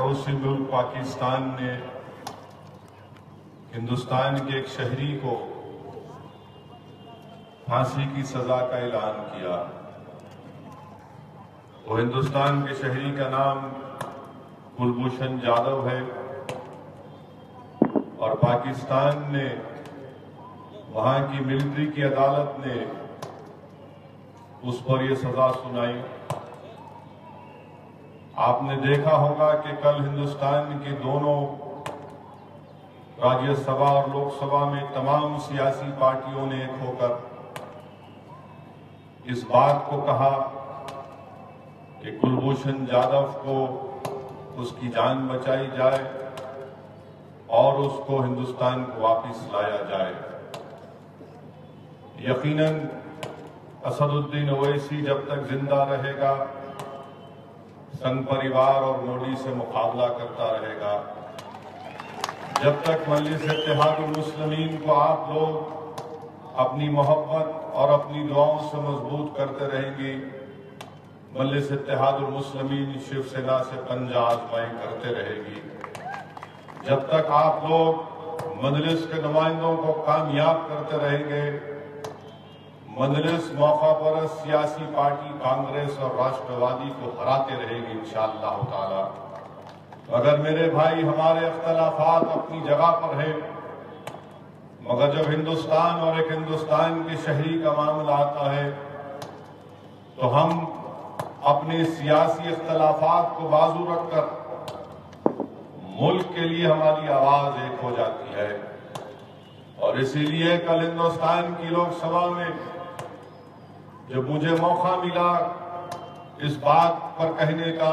पड़ोसी मुल्क पाकिस्तान ने हिंदुस्तान के एक शहरी को फांसी की सजा का ऐलान किया। वो हिंदुस्तान के शहरी का नाम कुलभूषण जाधव है और पाकिस्तान ने, वहां की मिलिट्री की अदालत ने उस पर यह सजा सुनाई। आपने देखा होगा कि कल हिंदुस्तान की दोनों राज्यसभा और लोकसभा में तमाम सियासी पार्टियों ने एक होकर इस बात को कहा कि कुलभूषण जाधव को उसकी जान बचाई जाए और उसको हिंदुस्तान को वापस लाया जाए। यकीनन असदुद्दीन ओवैसी जब तक जिंदा रहेगा संघ परिवार और मोदी से मुकाबला करता रहेगा। जब तक मजलिस इत्तेहादुल मुस्लिमीन को आप लोग अपनी मोहब्बत और अपनी दुआओं से मजबूत करते रहेंगे, मजलिस इत्तेहादुल मुस्लिमीन शिवसेना से पंजा आजमाई करते रहेगी। जब तक आप लोग मजलिस के नुमाइंदों को कामयाब करते रहेंगे, मजलिस मौका पर सियासी पार्टी कांग्रेस और राष्ट्रवादी को हराते रहेगी इंशाअल्लाह ताला। अगर मेरे भाई हमारे अख्तलाफात अपनी जगह पर है, मगर जब हिंदुस्तान और एक हिंदुस्तान के शहरी का मामला आता है तो हम अपने सियासी अख्तलाफात को बाजू रखकर मुल्क के लिए हमारी आवाज एक हो जाती है। और इसीलिए कल हिंदुस्तान की लोकसभा में जब मुझे मौका मिला इस बात पर कहने का,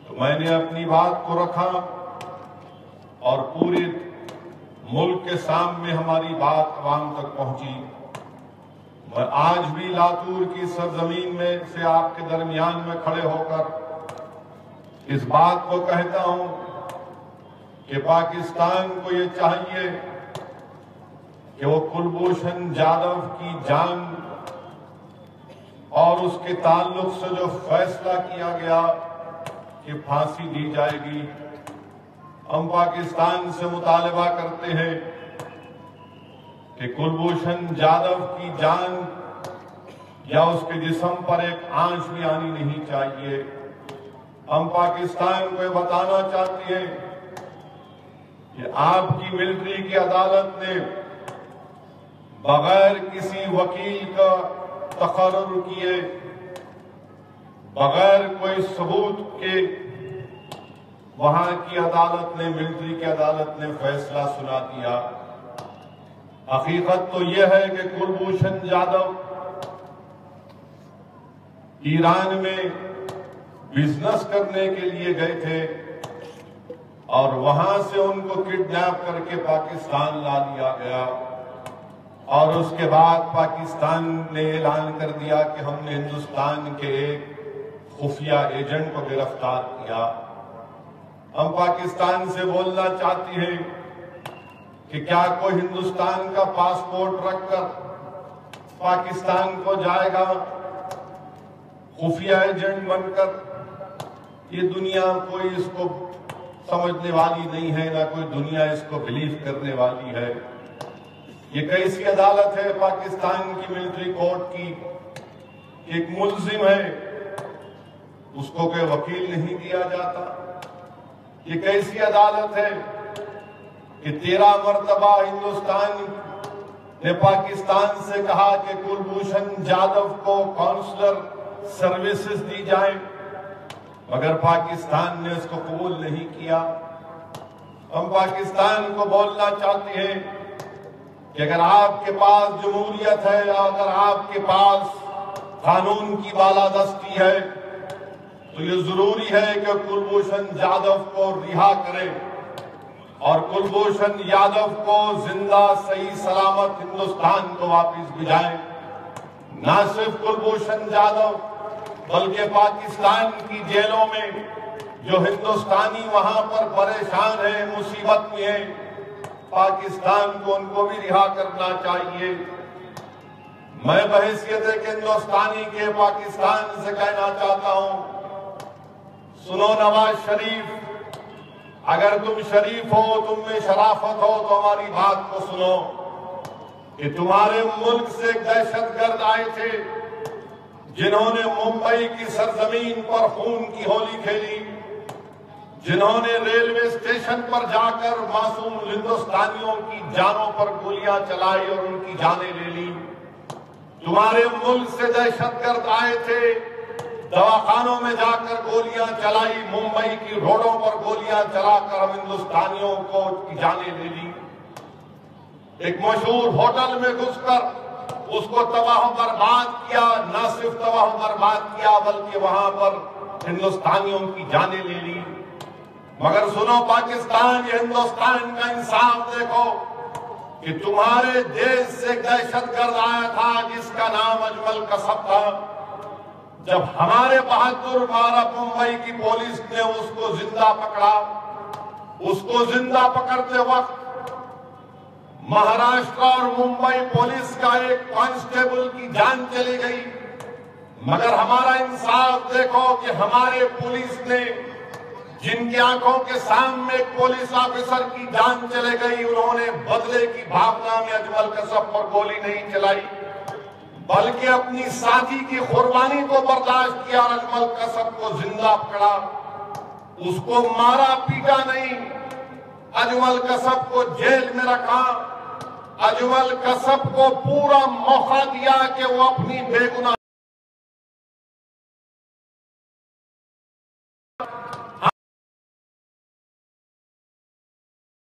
तो मैंने अपनी बात को रखा और पूरे मुल्क के सामने हमारी बात अवाम तक पहुंची। मैं आज भी लातूर की सरजमीन में से आपके दरमियान में खड़े होकर इस बात को कहता हूं कि पाकिस्तान को ये चाहिए कि वो कुलभूषण जाधव की जान और उसके ताल्लुक से जो फैसला किया गया कि फांसी दी जाएगी, हम पाकिस्तान से मुतालबा करते हैं कि कुलभूषण जाधव की जान या उसके जिस्म पर एक आंच भी आनी नहीं चाहिए। हम पाकिस्तान को बताना चाहते हैं कि आपकी मिलिट्री की अदालत ने बगैर किसी वकील का तकर्रुर किए, बगैर कोई सबूत के वहां की अदालत ने, मिलिट्री की अदालत ने फैसला सुना दिया। हकीकत तो यह है कि कुलभूषण जाधव ईरान में बिजनेस करने के लिए गए थे और वहां से उनको किडनैप करके पाकिस्तान ला दिया गया और उसके बाद पाकिस्तान ने ऐलान कर दिया कि हमने हिंदुस्तान के एक खुफिया एजेंट को गिरफ्तार किया। हम पाकिस्तान से बोलना चाहते हैं कि क्या कोई हिंदुस्तान का पासपोर्ट रखकर पाकिस्तान को जाएगा खुफिया एजेंट बनकर? ये दुनिया कोई इसको समझने वाली नहीं है, ना कोई दुनिया इसको बिलीव करने वाली है। ये कैसी अदालत है पाकिस्तान की मिलिट्री कोर्ट की? एक मुल्जिम है, उसको कोई वकील नहीं दिया जाता। ये कैसी अदालत है कि 13 मरतबा हिंदुस्तान ने पाकिस्तान से कहा कि कुलभूषण जाधव को काउंसलर सर्विसेज दी जाए, मगर पाकिस्तान ने इसको कबूल नहीं किया। हम पाकिस्तान को बोलना चाहते हैं कि अगर आपके पास जमहूरियत है, अगर आपके पास कानून की बालादस्ती है, तो ये जरूरी है कि कुलभूषण जाधव को रिहा करें और कुलभूषण यादव को जिंदा सही सलामत हिंदुस्तान को वापस भिजाएं। न सिर्फ कुलभूषण जाधव बल्कि पाकिस्तान की जेलों में जो हिंदुस्तानी वहां पर परेशान है, मुसीबत में है, पाकिस्तान को उनको भी रिहा करना चाहिए। मैं बहैसियत एक हिंदुस्तानी के पाकिस्तान से कहना चाहता हूं, सुनो नवाज शरीफ, अगर तुम शरीफ हो, तुम में शराफत हो, तो हमारी बात को सुनो कि तुम्हारे मुल्क से दहशतगर्द आए थे जिन्होंने मुंबई की सरजमीन पर खून की होली खेली, जिन्होंने रेलवे स्टेशन पर जाकर मासूम हिंदुस्तानियों की जानों पर गोलियां चलाई और उनकी जानें ले ली। तुम्हारे मुल्क से दहशतगर्द आए थे, दवाखानों में जाकर गोलियां चलाई, मुंबई की रोडों पर गोलियां चलाकर हम हिंदुस्तानियों को की जानें ले ली। एक मशहूर होटल में घुसकर उसको तबाह बर्बाद किया, न सिर्फ तबाह बर्बाद किया बल्कि वहां पर हिंदुस्तानियों की जानें ले ली। मगर सुनो पाकिस्तान, ये हिंदुस्तान का इंसाफ देखो कि तुम्हारे देश से दहशतगर्द आया था जिसका नाम अजमल कसब था। जब हमारे बहादुर भारत मुंबई की पुलिस ने उसको जिंदा पकड़ा, उसको जिंदा पकड़ते वक्त महाराष्ट्र और मुंबई पुलिस का एक कांस्टेबल की जान चली गई। मगर हमारा इंसाफ देखो कि हमारे पुलिस ने, जिनकी आंखों के सामने एक पुलिस ऑफिसर की जान चले गई, उन्होंने बदले की भावना में अजमल कसब पर गोली नहीं चलाई बल्कि अपनी साथी की कुर्बानी को बर्दाश्त किया और अजमल कसब को जिंदा पकड़ा। उसको मारा पीटा नहीं, अजमल कसब को जेल में रखा, अजमल कसब को पूरा मौका दिया कि वो अपनी बेगुनाह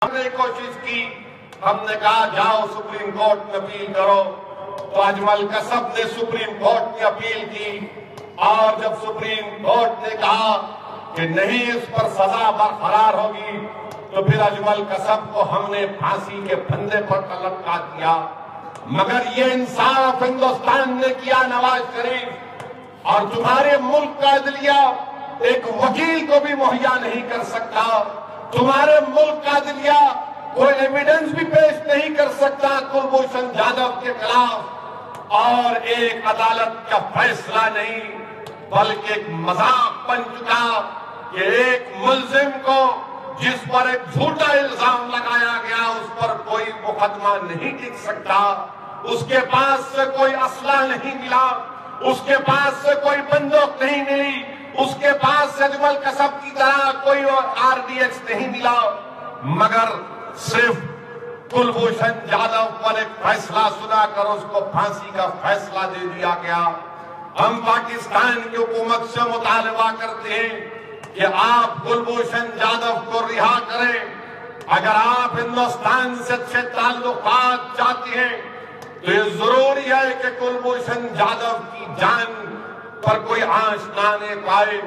हमने कोशिश की, हमने कहा जाओ सुप्रीम कोर्ट में अपील करो, तो अजमल कसब ने सुप्रीम कोर्ट में अपील की और जब सुप्रीम कोर्ट ने कहा कि नहीं इस पर सजा बरकरार होगी, तो फिर अजमल कसब को हमने फांसी के फंदे पर लटका दिया। मगर ये इंसाफ हिंदुस्तान ने किया नवाज शरीफ, और तुम्हारे मुल्क का अदलिया एक वकील को भी मुहैया नहीं कर सकता। तुम्हारे मुल्क का अदलिया कोई एविडेंस भी पेश नहीं कर सकता कुलभूषण जाधव के खिलाफ, और एक अदालत का फैसला नहीं बल्कि एक मजाक बन चुका कि एक मुलजिम को जिस पर एक झूठा इल्जाम लगाया गया उस पर कोई मुकदमा नहीं टिक सकता, उसके पास से कोई असला नहीं मिला, उसके पास से कोई बंदूक नहीं मिली, उसके पास से अजमल कसब की तरह कोई आरडीएक्स नहीं मिला, मगर सिर्फ कुलभूषण जाधव पर एक फैसला सुनाकर उसको फांसी का फैसला दे दिया गया। हम पाकिस्तान की हुकूमत से मुतालबा करते हैं कि आप कुलभूषण जाधव को रिहा करें। अगर आप हिंदुस्तान से अच्छे ताल्लुकात चाहते हैं तो ये जरूरी है कि कुलभूषण जाधव की जान पर कोई आंच ना आने पाए।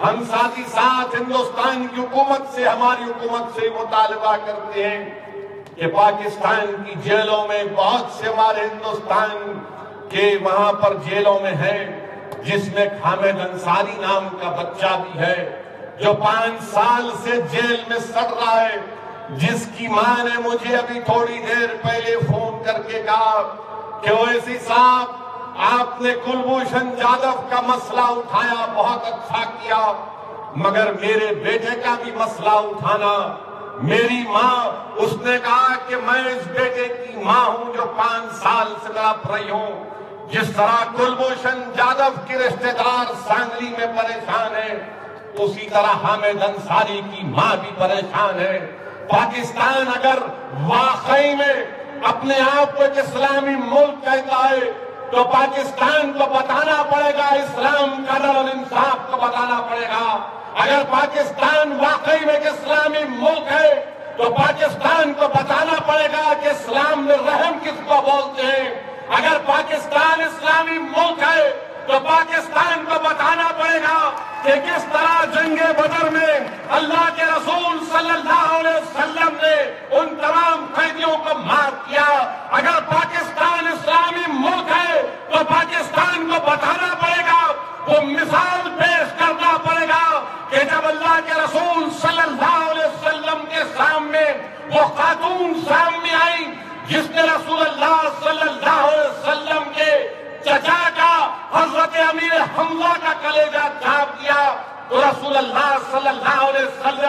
हम साथ ही साथ हिंदुस्तान की हुकूमत से, हमारी हुकूमत से मुतालबा करते हैं कि पाकिस्तान की जेलों में बहुत से हमारे हिंदुस्तान के वहां पर जेलों में है, जिसमें हामिद अंसारी नाम का बच्चा भी है जो 5 साल से जेल में सड़ रहा है, जिसकी मां ने मुझे अभी थोड़ी देर पहले फोन करके कहा कि ओवैसी साहब आपने कुलभूषण जाधव का मसला उठाया, बहुत अच्छा किया, मगर मेरे बेटे का भी मसला उठाना। मेरी मां, उसने कहा कि मैं इस बेटे की मां हूं जो 5 साल से तड़प रही हूं। जिस तरह कुलभूषण जाधव के रिश्तेदार सांगली में परेशान है, उसी तरह हामिद अंसारी की मां भी परेशान है। पाकिस्तान अगर वाकई में अपने आप को एक इस्लामी मुल्क कहता है तो पाकिस्तान को बताना पड़ेगा, इस्लाम का अदल और इंसाफ को बताना पड़ेगा। अगर पाकिस्तान वाकई में एक इस्लामी मुल्क है तो पाकिस्तान को बताना पड़ेगा कि इस्लाम में रहम किसको बोलते हैं। अगर पाकिस्तान इस्लामी मुल्क है तो पाकिस्तान को बताना पड़ेगा कि किस तरह जंगे बदर में अल्लाह के रसूल सल्लल्लाहु अलैहि वसल्लम ने उन तमाम कैदियों को माफ किया। अगर पाकिस्तान इस्लामी मुल्क है तो पाकिस्तान को बताना पड़ेगा, वो मिसाल पेश करना पड़ेगा कि जब अल्लाह के रसूल सल्लल्लाहु अलैहि वसल्लम के सामने वो खातून सामने आई जिसने रसूलुल्लाह सल्लल्लाहु अलैहि वसल्लम के चचा का, हजरत अमीर हमजा का कलेजा छाप दिया, तो रसूलुल्लाह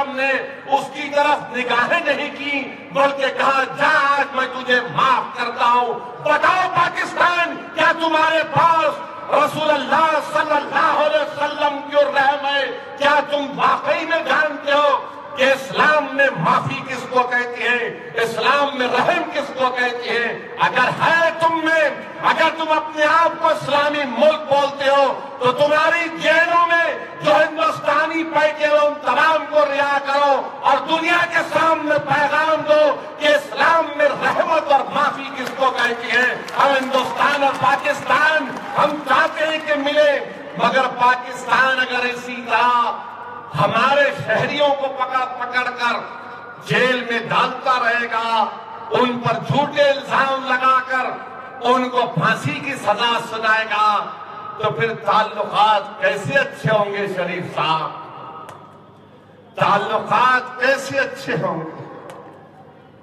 वसल्लम ने उसकी तरफ निगाहें नहीं की, बल्कि कहा जा आज मैं तुझे माफ करता हूं। बताओ पाकिस्तान, क्या तुम्हारे पास रसूलुल्लाह सल्लल्लाहु अलैहि वसल्लम की रहम है? क्या तुम वाकई में जानते हो कि इस्लाम में माफी किसको कहती है, इस्लाम में रहम किसको कहती है? अगर है तुम में, अगर तुम अपने आप को इस्लामी मुल्क बोलते हो, तो तुम्हारी जेलों में जो हिंदुस्तानी बैठे हो उन तमाम को रिहा करो और दुनिया के सामने पैगाम दो कि इस्लाम में रहमत और माफी किसको कहती है। हम हिंदुस्तान और पाकिस्तान हम चाहते हैं कि मिले, मगर पाकिस्तान अगर इसी तरह हमारे शहरियों को पकड़ कर जेल में डालता रहेगा, उन पर झूठे इल्जाम लगाकर उनको फांसी की सजा सुनाएगा, तो फिर ताल्लुकात कैसे अच्छे होंगे शरीफ साहब? ताल्लुकात कैसे अच्छे होंगे?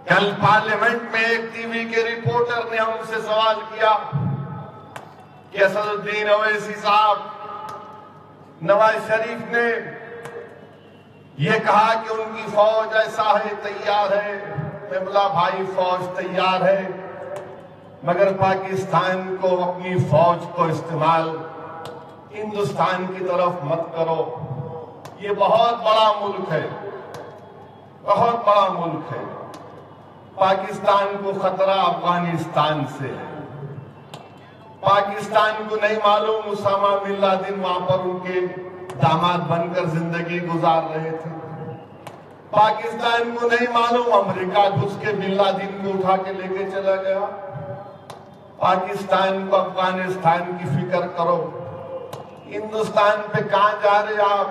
कल पार्लियामेंट में एक टीवी के रिपोर्टर ने हमसे सवाल किया कि असदुद्दीन ओवैसी साहब, नवाज शरीफ ने ये कहा कि उनकी फौज ऐसा है, तैयार है। मैं बोला भाई फौज तैयार है, मगर पाकिस्तान को अपनी फौज को इस्तेमाल हिंदुस्तान की तरफ मत करो। ये बहुत बड़ा मुल्क है, बहुत बड़ा मुल्क है। पाकिस्तान को खतरा अफगानिस्तान से है। पाकिस्तान को नहीं मालूम उसामा बिन लादेन वहां पर उनके दामाद बनकर जिंदगी गुजार रहे थे। पाकिस्तान को नहीं मालूम अमेरिका घुस के बिन लादेन को उठा के लेके चला गया। पाकिस्तान को अफगानिस्तान की फिक्र करो। हिंदुस्तान पे कहां जा रहे आप?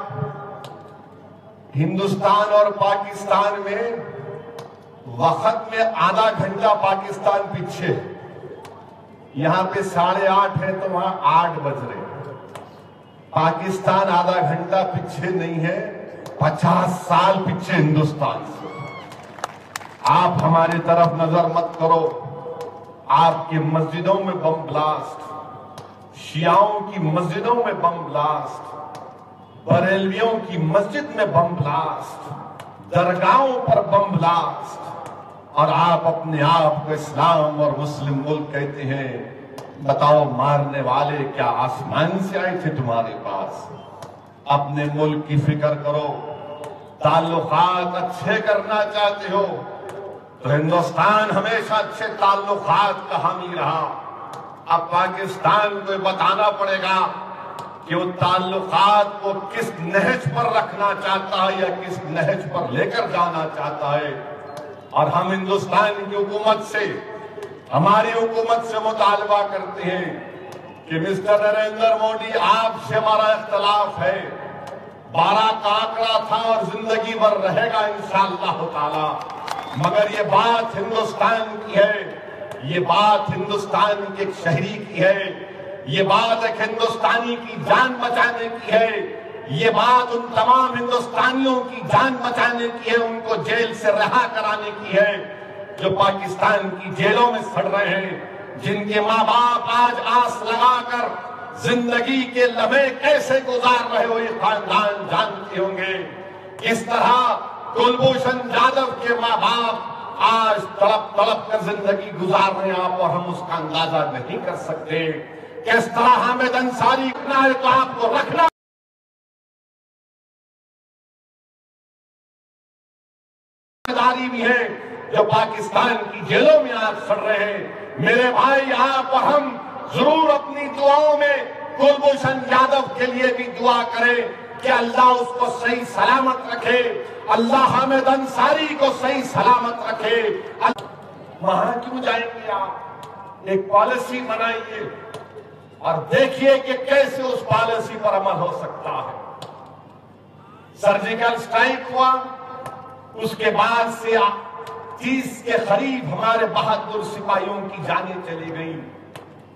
हिंदुस्तान और पाकिस्तान में वक्त में आधा घंटा पाकिस्तान पीछे। यहां पे 8:30 है तो वहां 8 बज रहे। पाकिस्तान आधा घंटा पीछे नहीं है, 50 साल पीछे हिंदुस्तान से। आप हमारी तरफ नजर मत करो। आपकी मस्जिदों में बम ब्लास्ट, शियाओं की मस्जिदों में बम ब्लास्ट, बरेलवियों की मस्जिद में बम ब्लास्ट, दरगाहों पर बम ब्लास्ट, और आप अपने आप को इस्लाम और मुस्लिम मुल्क कहते हैं। बताओ मारने वाले क्या आसमान से आए थे तुम्हारे पास? अपने मुल्क की फिक्र करो। ताल्लुकात अच्छे करना चाहते हो तो हिंदुस्तान हमेशा अच्छे ताल्लुकात का हामी रहा। अब पाकिस्तान को बताना पड़ेगा कि वो ताल्लुकात को किस नहज पर रखना चाहता है या किस नहज पर लेकर जाना चाहता है। और हम हिंदुस्तान की हुकूमत से, हमारी हुकूमत से मुतालबा करते हैं कि मिस्टर नरेंद्र मोदी, आपसे हमारा इख्तलाफ है। 12 का आंकड़ा था और जिंदगी भर रहेगा इंशाअल्लाह ताला, मगर ये बात हिंदुस्तान की है, ये बात हिंदुस्तान के एक शहरी की है, ये बात एक हिंदुस्तानी की जान बचाने की है, ये बात उन तमाम हिंदुस्तानियों की जान बचाने की है, उनको जेल से रिहा कराने की है जो पाकिस्तान की जेलों में सड़ रहे हैं, जिनके माँ बाप आज आस लगाकर जिंदगी के लम्हे कैसे गुजार रहे हो ये खानदान जानते होंगे। किस तरह कुलभूषण जाधव के माँ बाप आज तड़प तड़प कर जिंदगी गुजार रहे हैं आप और हम उसका अंदाजा नहीं कर सकते। किस तरह हामिद अंसारी रखना है तो आपको रखना भी है, जो पाकिस्तान की जेलों में आज सड़ रहे हैं। मेरे भाई, आप और हम जरूर अपनी दुआओं में कुलभूषण यादव के लिए भी दुआ करें कि अल्लाह उसको सही सलामत रखे, अल्लाह हामिद अंसारी को सही सलामत रखे। वहां क्यों जाएंगे आप? एक पॉलिसी बनाइए और देखिए कि कैसे उस पॉलिसी पर अमल हो सकता है। सर्जिकल स्ट्राइक हुआ, उसके बाद से 30 के करीब हमारे बहादुर सिपाहियों की जानें चली गई।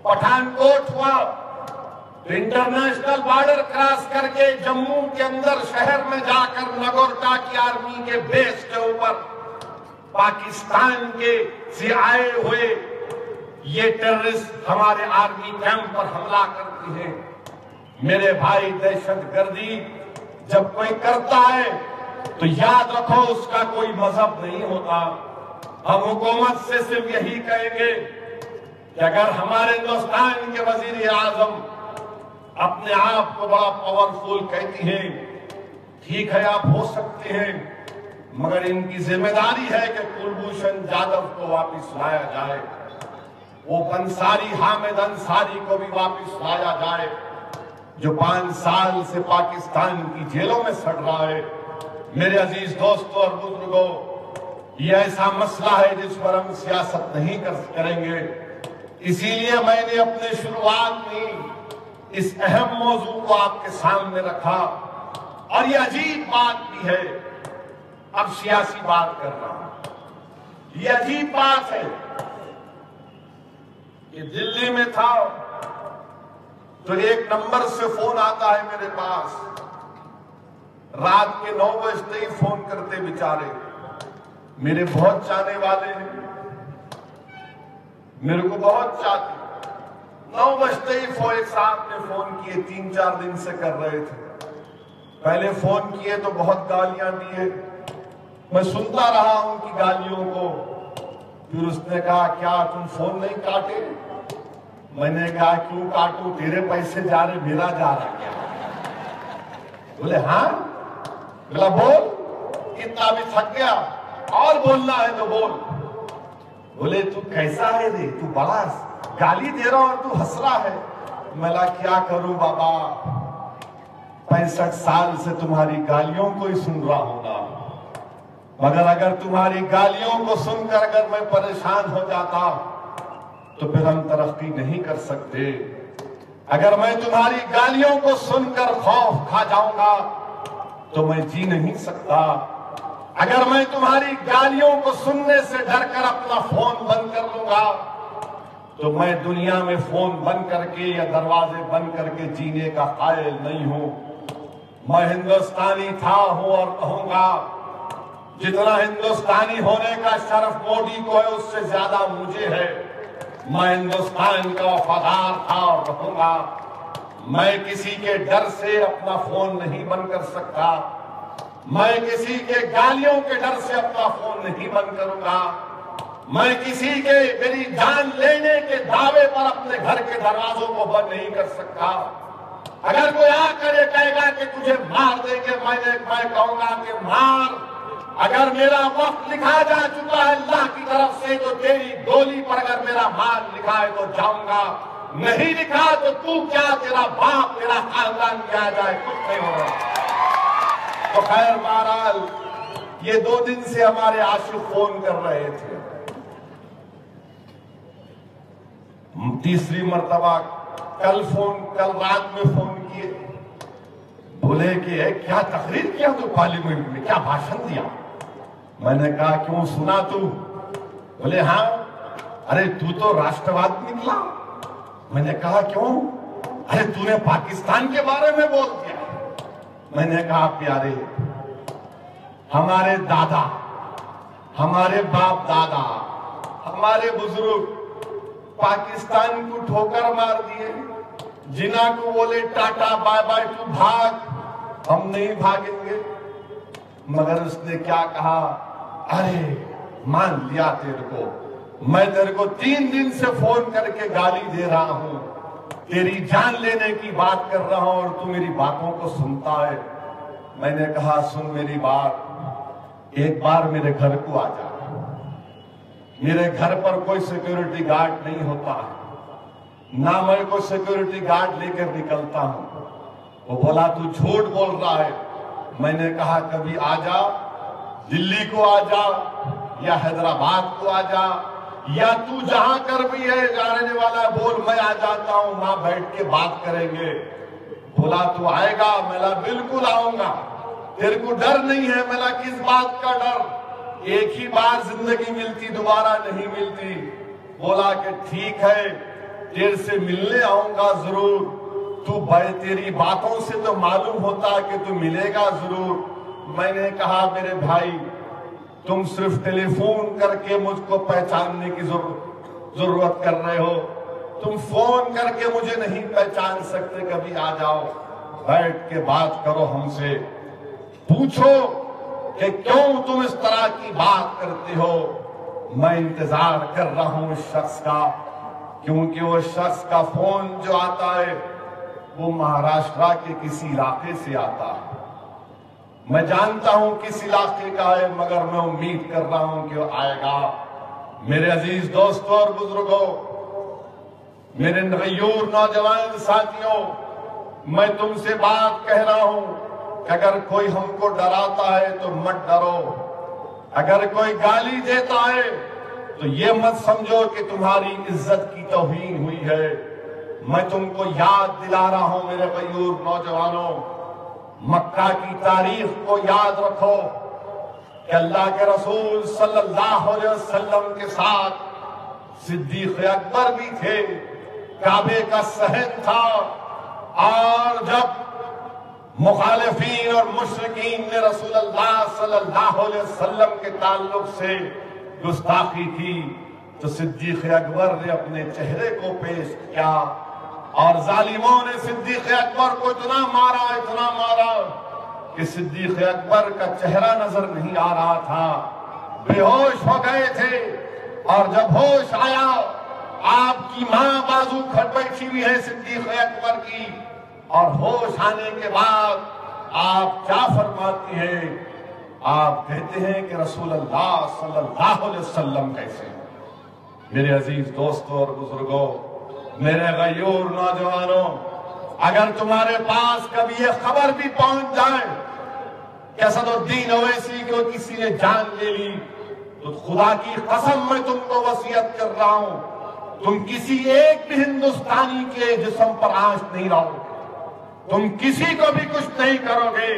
पठानकोट हुआ तो इंटरनेशनल बॉर्डर क्रॉस करके जम्मू के अंदर शहर में जाकर नगोर्टा की आर्मी के बेस के ऊपर पाकिस्तान के से आए हुए ये टेररिस्ट हमारे आर्मी कैंप पर हमला करती हैं। मेरे भाई, दहशतगर्दी जब कोई करता है तो याद रखो उसका कोई मजहब नहीं होता। हम हुकूमत से सिर्फ यही कहेंगे कि अगर हमारे हिंदुस्तान के वजीर आजम अपने आप को बड़ा पावरफुल कहती हैं, ठीक है आप हो सकते हैं, मगर इनकी जिम्मेदारी है कि कुलभूषण जाधव को वापस लाया जाए, वो अंसारी हामिद अंसारी को भी वापस लाया जाए जो 5 साल से पाकिस्तान की जेलों में सड़ रहा है। मेरे अजीज दोस्तों और बुजुर्गों, ये ऐसा मसला है जिस पर हम सियासत नहीं करेंगे। इसीलिए मैंने अपने शुरुआत में इस अहम मौजू को आपके सामने रखा। और ये अजीब बात भी है, अब सियासी बात कर रहा हूं। ये अजीब बात है कि दिल्ली में था तो एक नंबर से फोन आता है मेरे पास, रात के 9 बजते ही फोन करते बेचारे, मेरे बहुत चाहने वाले हैं, मेरे को बहुत चाहते। 9 बजते ही एक साहब ने फोन किए, 3-4 दिन से कर रहे थे। पहले फोन किए तो बहुत गालियां दिए, मैं सुनता रहा उनकी गालियों को। फिर उसने कहा क्या तुम फोन नहीं काटे? मैंने कहा क्यों काटूं, तेरे पैसे जा रहे मेरा जा रहा क्या? बोले हाँ। बोला बोल, इतना भी थक गया और बोलना है तो बोल। बोले तू कैसा है रे, तू बड़ा गाली दे रहा और तू हंस रहा है। मैं क्या करूं बाबा, 65 साल से तुम्हारी गालियों को ही सुन रहा हूंगा, मगर अगर तुम्हारी गालियों को सुनकर अगर मैं परेशान हो जाता तो फिर हम तरक्की नहीं कर सकते। अगर मैं तुम्हारी गालियों को सुनकर खौफ खा जाऊंगा तो मैं जी नहीं सकता। अगर मैं तुम्हारी गालियों को सुनने से डरकर अपना फोन बंद कर लूंगा तो मैं दुनिया में फोन बंद करके या दरवाजे बंद करके जीने का कायल नहीं हूं। मैं हिंदुस्तानी था, हूं और कहूंगा। जितना हिंदुस्तानी होने का शर्फ मोदी को है उससे ज्यादा मुझे है। मैं हिंदुस्तान का वफादार था और रहूंगा। मैं किसी के डर से अपना फोन नहीं बंद कर सकता, मैं किसी के गालियों के डर से अपना फोन नहीं बंद करूंगा, मैं किसी के मेरी जान लेने के दावे पर अपने घर के दरवाजों को बंद नहीं कर सकता। अगर कोई आकर ये कहेगा कि तुझे मार देंगे, मैं कहूंगा कि मार। अगर मेरा वक्त लिखा जा चुका है अल्लाह की तरफ से तो तेरी गोली पर अगर मेरा मार लिखा है तो जाऊंगा, नहीं लिखा तो तू क्या, तेरा बाप, तेरा खानदान क्या जाए, कुछ नहीं होगा। तो खैर बहरहाल ये 2 दिन से हमारे आशिक फोन कर रहे थे। तीसरी मर्तबा कल रात में फोन किए, बोले कि क्या तकरीर किया तू पार्लियामेंट में, क्या भाषण दिया? मैंने कहा क्यों, सुना तू? बोले हाँ। अरे तू तो राष्ट्रवाद निकला। मैंने कहा क्यों? अरे तूने पाकिस्तान के बारे में बोल दिया। मैंने कहा प्यारे, हमारे दादा, हमारे बाप दादा, हमारे बुजुर्ग पाकिस्तान को ठोकर मार दिए। जिना को बोले टाटा बाय बाय, तू भाग, हम नहीं भागेंगे। मगर उसने क्या कहा, अरे मान लिया तेरे को, मैं तेरे को 3 दिन से फोन करके गाली दे रहा हूं, तेरी जान लेने की बात कर रहा हूं और तू मेरी बातों को सुनता है। मैंने कहा सुन मेरी बात, एक बार मेरे घर को आ जा। मेरे घर पर कोई सिक्योरिटी गार्ड नहीं होता है, ना मैं कोई सिक्योरिटी गार्ड लेकर निकलता हूं। वो बोला तू झूठ बोल रहा है। मैंने कहा कभी आ जा, दिल्ली को आ जा या हैदराबाद को आ जा, या तू जहां कर भी है जाने वाला बोल, मैं आ जाता हूं, वहां बैठ के बात करेंगे। बोला तू आएगा? मेरा बिल्कुल आऊंगा। तेरे को डर नहीं है? मेरा किस बात का डर? एक ही बार जिंदगी मिलती, दोबारा नहीं मिलती। बोला कि ठीक है, तेरे से मिलने आऊंगा जरूर। तू भाई तेरी बातों से तो मालूम होता कि तू मिलेगा जरूर। मैंने कहा मेरे भाई, तुम सिर्फ टेलीफोन करके मुझको पहचानने की जरूरत कर रहे हो, तुम फोन करके मुझे नहीं पहचान सकते। कभी आ जाओ, बैठ के बात करो हमसे, पूछो कि क्यों तुम इस तरह की बात करते हो। मैं इंतजार कर रहा हूं उस शख्स का, क्योंकि वो शख्स का फोन जो आता है वो महाराष्ट्र के किसी इलाके से आता है। मैं जानता हूं किस इलाके का है, मगर मैं उम्मीद कर रहा हूं कि वो आएगा। मेरे अजीज दोस्तों और बुजुर्गों, मेरे गयूर नौजवान साथियों, मैं तुमसे बात कह रहा हूं कि अगर कोई हमको डराता है तो मत डरो। अगर कोई गाली देता है तो ये मत समझो कि तुम्हारी इज्जत की तौहीन हुई है। मैं तुमको याद दिला रहा हूं मेरे गयूर नौजवानों, मक्का की तारीख को याद रखो कि अल्लाह के रसूल सल्लल्लाहु अलैहि वसल्लम के साथ सिद्दीक अकबर भी थे, काबे का सहन था। और जब मुखालिफीन और मुशरिकीन ने रसूलुल्लाह सल्लल्लाहु अलैहि वसल्लम के ताल्लुक से गुस्ताखी की तो सिद्दीक अकबर ने अपने चेहरे को पेश किया और जालिमों ने सिद्दीक अकबर को इतना मारा कि सिद्दीक अकबर का चेहरा नजर नहीं आ रहा था, बेहोश हो गए थे। और जब होश आया, आपकी मां बाजू खट बैठी हुई है सिद्दीक अकबर की, और होश आने के बाद आप क्या फरमाती हैं? आप कहते हैं कि रसूलुल्लाह सल्लल्लाहु अलैहि वसल्लम कैसे। मेरे अजीज दोस्तों और बुजुर्गों, मेरे गयूर नौजवानों, अगर तुम्हारे पास कभी ये खबर भी पहुंच जाए कि असदुद्दीन ओवैसी को किसी ने जान ले ली, तो खुदा की कसम मैं तुमको वसीयत कर रहा हूं, तुम किसी एक भी हिंदुस्तानी के जिस्म पर आंच नहीं लाओगे, तुम किसी को भी कुछ नहीं करोगे।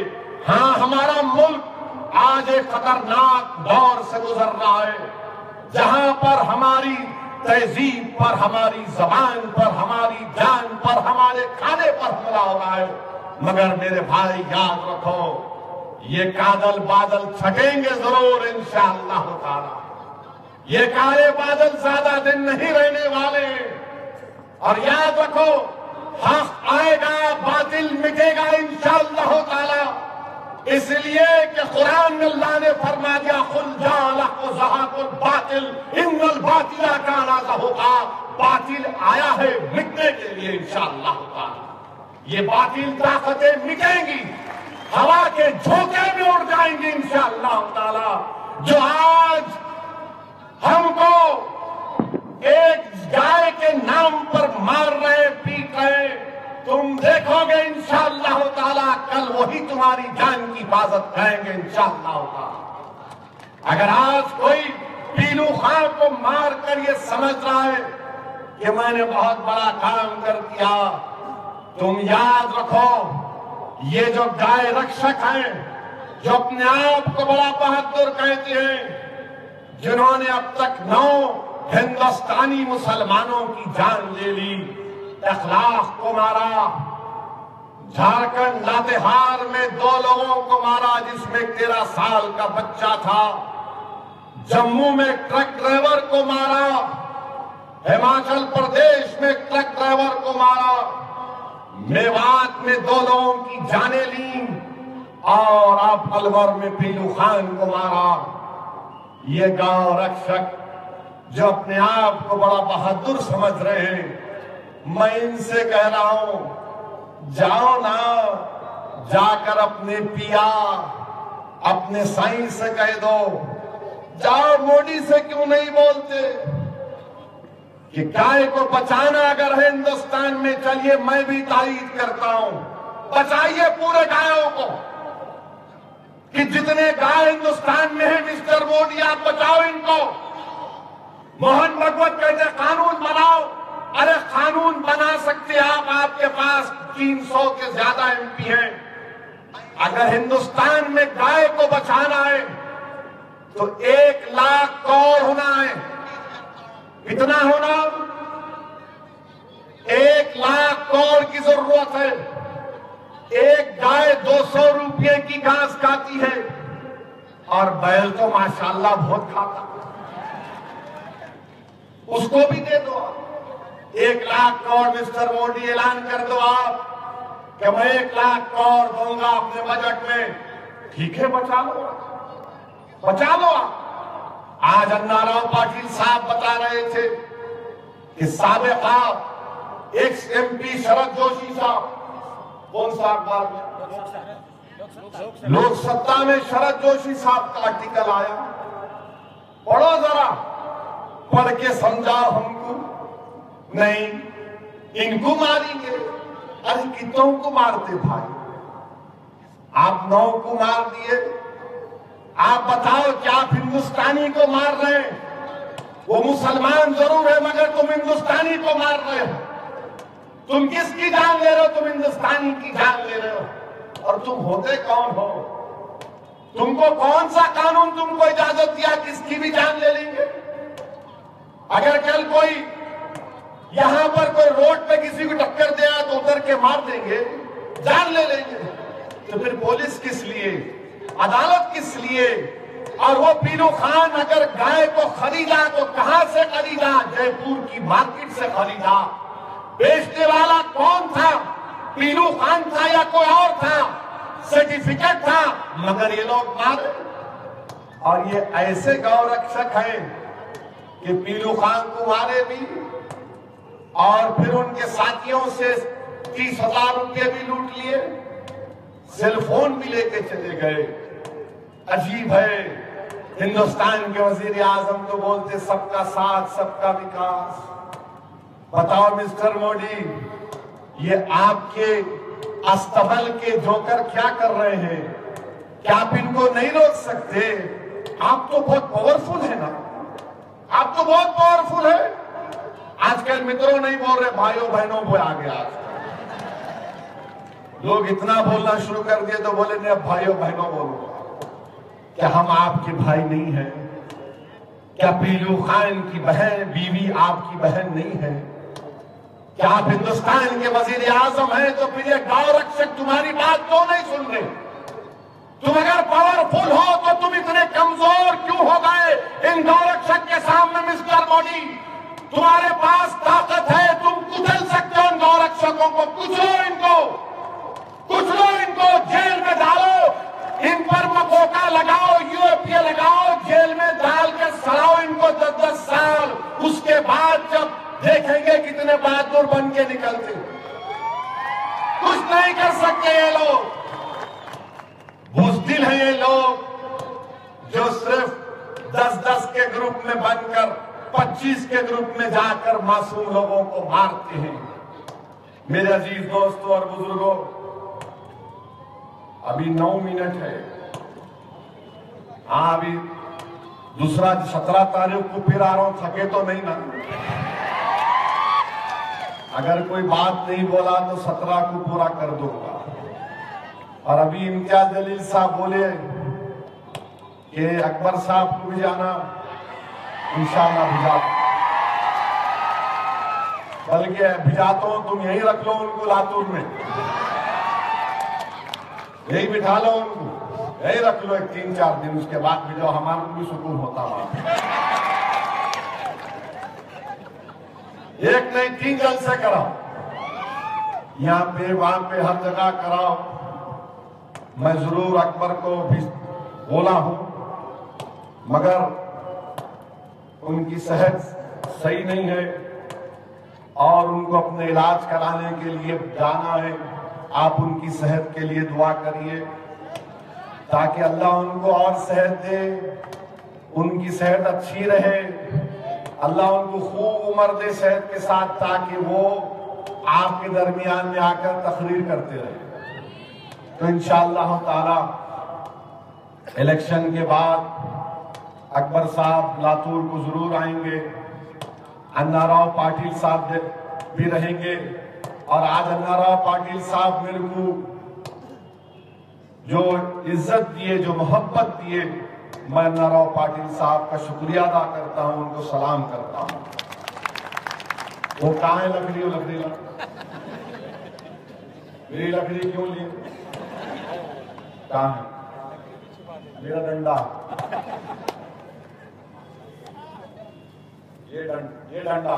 हाँ, हमारा मुल्क आज एक खतरनाक दौर से गुजर रहा है, जहां पर हमारी तहजीब पर, हमारी जबान पर, हमारी जान पर, हमारे खाने पर हमला हो रहा है। मगर मेरे भाई याद रखो, ये कादल बादल छटेंगे जरूर इंशाअल्लाह ताला। ये काले बादल ज्यादा दिन नहीं रहने वाले। और याद रखो, हक आएगा, बातिल मिटेगा इंशाअल्लाह ताला। इसलिए कि कुरान में अल्लाह ने फरमा दिया, खुल जाकुल बातिल इन्नल बातिला काना ज़हूक़ा। बातिल आया है मिटने के लिए इंशाअल्लाह ताला। ये बातिल ताकतें मिटेंगी, हवा के झोंके में उड़ जाएंगी इंशाअल्लाह ताला। जो आज हमको एक गाय के नाम पर मार रहे, पीट रहे, तुम देखोगे इंशाअल्लाह ताला कल वही तुम्हारी जान की हिफाजत करेंगे इंशाअल्लाह ताला। अगर आज कोई पीलू खां को मार कर ये समझ रहा है कि मैंने बहुत बड़ा काम कर दिया, तुम याद रखो, ये जो गाय रक्षक हैं, जो अपने आप को बड़ा बहादुर कहते हैं, जिन्होंने अब तक 9 हिंदुस्तानी मुसलमानों की जान ले ली, अखलाक को मारा, झारखंड लातेहार में 2 लोगों को मारा जिसमें 13 साल का बच्चा था, जम्मू में ट्रक ड्राइवर को मारा, हिमाचल प्रदेश में ट्रक ड्राइवर को मारा, मेवात में 2 लोगों की जानें ली, और अब अलवर में पीलू खान को मारा। ये गांव रक्षक जो अपने आप को बड़ा बहादुर समझ रहे हैं, मैं इनसे कह रहा हूं, जाओ ना, जाकर अपने पिया, अपने साईं से कह दो, जाओ मोदी से क्यों नहीं बोलते कि गाय को बचाना अगर है हिंदुस्तान में, चलिए मैं भी तारीफ करता हूं, बचाइए पूरे गायों को, कि जितने गाय हिंदुस्तान में है मिस्टर मोदी आप बचाओ इनको। मोहन भगवत कहते कानून बनाओ, अरे कानून बना सकते आप, आपके पास 300 के ज्यादा एमपी हैं। अगर हिंदुस्तान में गाय को बचाना है तो 1 लाख करोड़ होना है। कितना होना? 1 लाख करोड़ की जरूरत है। एक गाय 200 रुपये की घास खाती है और बैल तो माशाल्लाह बहुत खाता, उसको भी दे दो। 1 लाख करोड़ मिस्टर मोदी ऐलान कर दो आप कि मैं 1 लाख करोड़ दूंगा अपने बजट में, ठीक है बचा लो। बचा लो आप। आज अन्नाराव पाटिल साहब बता रहे थे कि साबिका एक्स एमपी शरद जोशी साहब, कौन सा अखबार में, लोक सत्ता में शरद जोशी साहब का आर्टिकल आया, पढ़ो जरा, पढ़ के समझाओ हमको। नहीं, इनको मारेंगे। अरे कितनों को मारते भाई, आप 9 को मार दिए। आप बताओ क्या आप हिंदुस्तानी को मार रहे हैं? वो मुसलमान जरूर है मगर तुम हिंदुस्तानी को मार रहे हो। तुम किसकी जान ले रहे हो? तुम हिंदुस्तानी की जान ले रहे हो। और तुम होते कौन हो? तुमको कौन सा कानून तुमको इजाजत दिया किसकी भी जान ले लेंगे? अगर कल कोई यहां पर कोई रोड पे किसी को टक्कर दिया तो उतर के मार देंगे, जान ले लेंगे। तो फिर पुलिस किस लिए, अदालत किस लिए? और वो पीलू खान अगर गाय को खरीदा तो कहां से खरीदा? जयपुर की मार्केट से खरीदा। बेचने वाला कौन था? पीलू खान था या कोई और था? सर्टिफिकेट था, मगर ये लोग मारे। और ये ऐसे गौ रक्षक हैं कि पीलू खान को मारे भी और फिर उनके साथियों से 30,000 रुपये भी लूट लिए, सेलफोन भी लेके चले गए। अजीब है, हिंदुस्तान के वजीर आजम तो बोलते सबका साथ सबका विकास। बताओ मिस्टर मोदी, ये आपके अस्तबल के जोकर क्या कर रहे हैं? क्या आप इनको नहीं रोक सकते? आप तो बहुत पावरफुल है ना, आप तो बहुत पावरफुल है। आजकल मित्रों नहीं बोल रहे, भाइयों बहनों वो आ गया। लोग इतना बोलना शुरू कर दिए तो बोले नहीं अब भाइयों बहनों बोलो। क्या हम आपके भाई नहीं हैं? क्या पीलू खान की बहन बीवी आपकी बहन नहीं है? क्या आप हिंदुस्तान के वजीर आजम हैं तो फिर ये गौ रक्षक तुम्हारी बात क्यों नहीं सुन रहे? तुम अगर पावरफुल हो तो तुम इतने कमजोर क्यों हो गए इन गौ रक्षक के सामने? मिस्टर मोदी, तुम्हारे पास ताकत है, तुम कुचल सकते हो इन गौ रक्षकों को। कुचलो इनको, कुचलो इनको, जेल में डालो, इन पर मकोका लगाओ, यूएपीए लगाओ, जेल में डाल के सड़ाओ इनको 10-10 साल। उसके बाद जब देखेंगे कितने बहादुर बन के निकलते। कुछ नहीं कर सकते ये लोग, बुज़दिल हैं ये लोग जो सिर्फ 10-10 के ग्रुप में बनकर 25 के ग्रुप में जाकर मासूम लोगों को मारते हैं। मेरे अजीज दोस्तों और बुजुर्गों, अभी 9 मिनट है। हाँ, अभी दूसरा 17 तारीख को फिर आ रहा हूं, थके तो नहीं ना? अगर कोई बात नहीं बोला तो 17 को पूरा कर दूंगा। और अभी इम्तियाज जलील साहब बोले कि अकबर साहब को भी जाना, इंशाअल्लाह भिजा, बल्कि भिजाता हूं, तुम यही रख लो उनको लातूर में, यही बिठा लो उनको, यही रख लो 3-4 दिन, उसके बाद भिजाओ, हमारे को भी सुकून होता वहां। एक नहीं 3 जलसे कराओ, यहाँ पे वहां पे हर जगह कराओ। मैं जरूर अकबर को भी बोला हूं, मगर उनकी सेहत सही नहीं है और उनको अपने इलाज कराने के लिए जाना है। आप उनकी सेहत के लिए दुआ करिए ताकि अल्लाह उनको और सेहत दे, उनकी सेहत अच्छी रहे, अल्लाह उनको खूब उम्र दे सेहत के साथ, ताकि वो आपके दरमियान में आकर तकरीर करते रहे। तो इंशाअल्लाह ताला इलेक्शन के बाद अकबर साहब लातूर को जरूर आएंगे, अन्नाराव पाटिल साहब भी रहेंगे। और आज अन्नाराव पाटिल साहब मेरे को जो इज्जत दिए, जो मोहब्बत दिए, मैं अन्नाराव पाटिल साहब का शुक्रिया अदा करता हूं, उनको सलाम करता हूं। वो कहां है लकड़ी? वो लकड़ी ला, मेरी लकड़ी क्यों ली? कहां है मेरा डंडा? ये डंडा,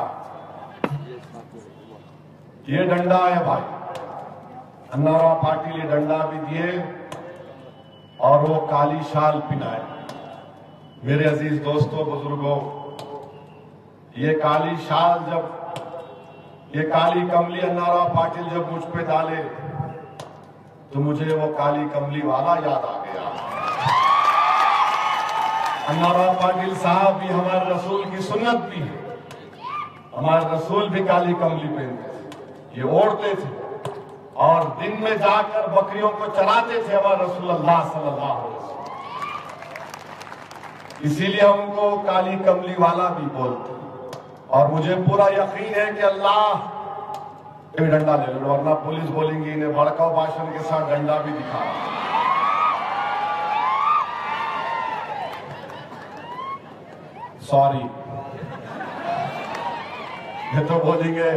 ये डंडा है भाई। अन्नाराव पाटिल ये डंडा भी दिए और वो काली शाल पिनाए। मेरे अजीज दोस्तों, बुजुर्गों, ये काली शाल जब, ये काली कमली अन्नाराव पाटिल जब मुझ पे डाले तो मुझे वो काली कमली वाला याद आ गया। अन्नाराव पाटिल साहब भी हमारे रसूल की सुन्नत भी है। हमारे रसूल भी काली कमली पहनते थे, ये ओढ़ते थे और दिन में जाकर बकरियों को चराते थे हमारे रसूल अल्लाह सल्लल्लाहु अलैहि वसल्लम। इसीलिए हमको काली कमली वाला भी बोलते। और मुझे पूरा यकीन है कि अल्लाह, भी डंडा ले लो वरना पुलिस बोलेंगी इन्हें भड़काऊ भाषण के साथ डंडा भी दिखा। सॉरी, ये तो बोलेंगे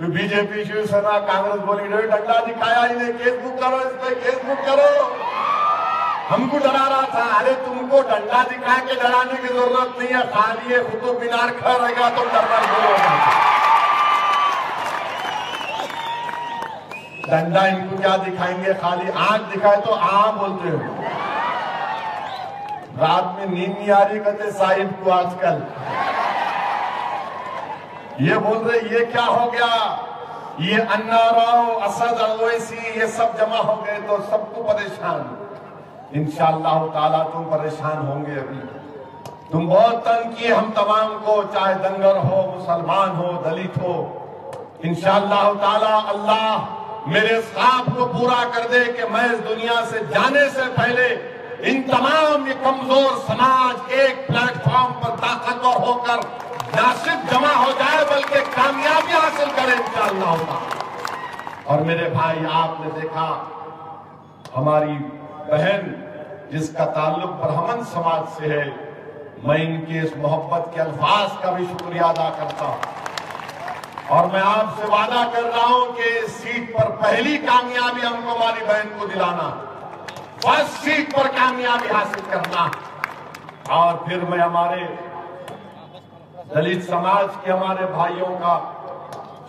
बीजेपी शिवसेना कांग्रेस बोलेंगे डंडा दिखाया इन्हें, केस बुक करो, इस पे केस बुक करो। हमको डरा रहा था। अरे तुमको डंडा दिखा के डराने की जरूरत नहीं है, खाली ये कुतुब मीनार खड़ा रहेगा तो डरना शुरू होगा। डंडा इनको क्या दिखाएंगे, खाली आंख दिखाए तो बोलते हो। रात में नींद नहीं आ रही कहते साहिब को आजकल। ये बोल रहे ये क्या हो गया, ये अन्नाराव, असद, अवैसी ये सब जमा हो गए तो सबको परेशान। इंशाअल्लाह ताला तुम परेशान होंगे। अभी तुम बहुत तंग किए हम तमाम को, चाहे दंगर हो, मुसलमान हो, दलित हो। इंशाअल्लाह ताला अल्लाह मेरे ख्वाब को पूरा कर दे कि मैं इस दुनिया से जाने से पहले इन तमाम ये कमजोर समाज एक प्लेटफॉर्म पर ताकतवर होकर न सिर्फ जमा हो जाए बल्कि कामयाबी हासिल करे इंशाअल्लाह। और मेरे भाई, आपने देखा हमारी बहन जिसका ताल्लुक ब्राह्मण समाज से है, मैं इनके इस मोहब्बत के अल्फाज का भी शुक्रिया अदा करता हूं। और मैं आपसे वादा कर रहा हूं कि इस सीट पर पहली कामयाबी हमको हमारी बहन को दिलाना, फर्स्ट सीट पर कामयाबी हासिल करना। और फिर मैं हमारे दलित समाज के हमारे भाइयों का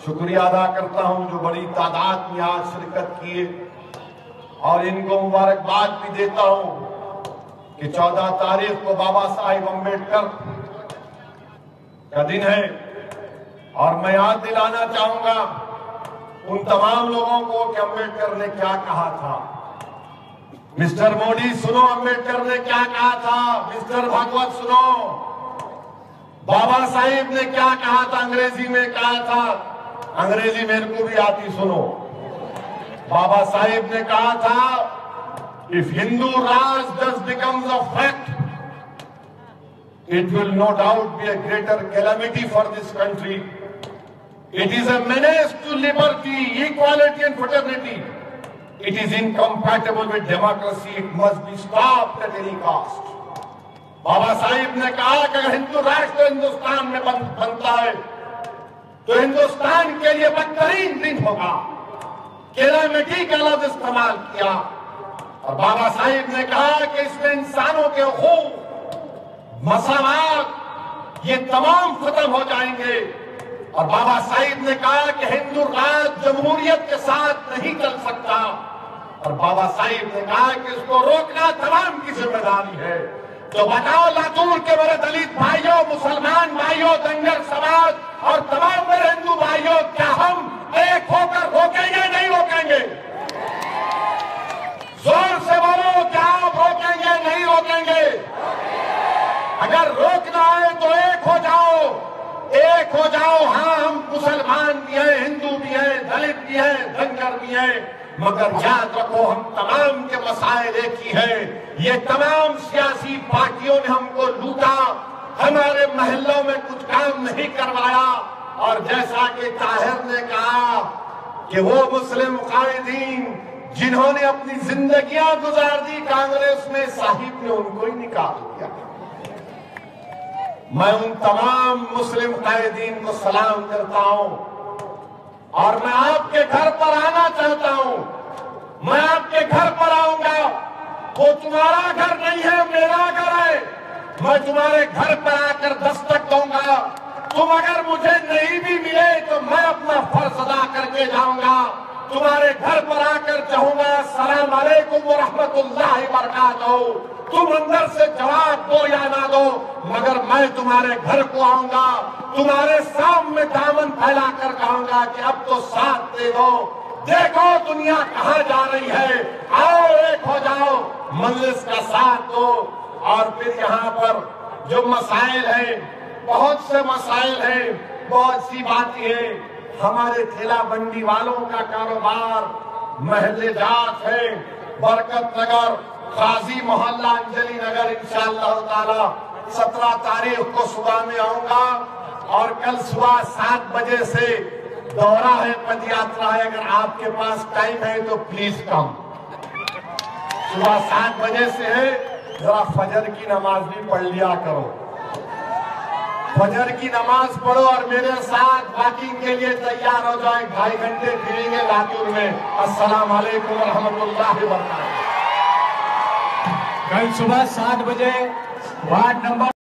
शुक्रिया अदा करता हूं जो बड़ी तादाद में आज शिरकत किए। और इनको मुबारकबाद भी देता हूं कि 14 तारीख को बाबा साहिब अम्बेडकर का दिन है। और मैं याद दिलाना चाहूंगा उन तमाम लोगों को कि अम्बेडकर ने क्या कहा था। मिस्टर मोदी सुनो, अम्बेडकर ने क्या कहा था। मिस्टर भागवत सुनो, बाबा साहिब ने क्या कहा था, अंग्रेजी में कहा था। अंग्रेजी मेरे को भी आती, सुनो। बाबा साहिब ने कहा था, if Hindu Raj does becomes a fact, it will no doubt be a greater calamity for this country. It is a menace to liberty, equality and fraternity. It is incompatible with democracy. It must be stopped at any cost. बाबा साहिब ने कहा कि अगर हिंदू राष्ट्र हिंदुस्तान में बनता है तो हिंदुस्तान के लिए बदतरीन दिन होगा। कैलामिटी का लफ्ज इस्तेमाल किया। और बाबा साहिब ने कहा कि इसमें इंसानों के हुकूक, मसावात ये तमाम खत्म हो जाएंगे। और बाबा साहिब ने कहा कि हिंदू राज जमहूरियत के साथ नहीं चल सकता। और बाबा साहिब ने कहा कि इसको रोकना तमाम की जिम्मेदारी है। तो बताओ लातूर के मेरे दलित भाइयों, मुसलमान भाइयों, दंगर समाज और तमाम मेरे हिंदू भाइयों, क्या हम एक होकर रोकेंगे नहीं रोकेंगे? जोर से बोलो, क्या आप रोकेंगे नहीं रोकेंगे? अगर रोकना है तो एक हो जाओ, एक हो जाओ। हाँ, हम मुसलमान भी हैं, हिंदू भी हैं, दलित भी हैं, दंगर भी हैं, मगर याद रखो हम तमाम के मसाइल एक ही है। ये तमाम सियासी पार्टियों ने हमको लूटा, हमारे महल्लों में कुछ काम नहीं करवाया। और जैसा कि ताहिर ने कहा कि वो मुस्लिम कायदीन जिन्होंने अपनी जिंदगियां गुजार दी कांग्रेस में, साहिब ने उनको ही निकाल दिया। मैं उन तमाम मुस्लिम कायदीन को सलाम करता हूं और मैं आपके घर पर आना चाहता हूं। मैं आपके घर पर आऊंगा, वो तुम्हारा घर नहीं है, मेरा घर है। मैं तुम्हारे घर पर आकर दस्तक दूंगा। तुम अगर मुझे नहीं भी मिले तो मैं अपना फर्ज अदा करके जाऊंगा। तुम्हारे घर पर आकर कहूंगा अस्सलाम वालेकुम व रहमतुल्लाहि व बरकातहू। तुम अंदर से जवाब दो या मगर मैं तुम्हारे घर को आऊंगा, तुम्हारे सामने दामन फैलाकर कहूंगा कि अब तो साथ दे दो, देखो दुनिया कहां जा रही है, आओ एक हो जाओ, मजलिस का साथ दो। और फिर यहाँ पर जो मसाइल है, बहुत से मसाइल हैं, बहुत सी बातें हैं। हमारे ठेला बंडी वालों का कारोबार महल्ले जात है, बरकत नगर, काजी मोहल्ला, अंजलि नगर, इंशाअल्लाह ताला 17 तारीख को सुबह में आऊंगा और कल सुबह 7 बजे से दौरा है, पद यात्रा है। अगर आपके पास टाइम है तो प्लीज कम, सुबह 7 बजे से है। जरा फजर की नमाज भी पढ़ लिया करो, फजर की नमाज पढ़ो और मेरे साथ वॉकिंग के लिए तैयार हो जाए। 2.5 घंटे फिरेंगे लातूर में। अस्सलाम वालेकुम रहमतुल्लाहि व बरकातहू। कल सुबह 7 बजे वार्ड नंबर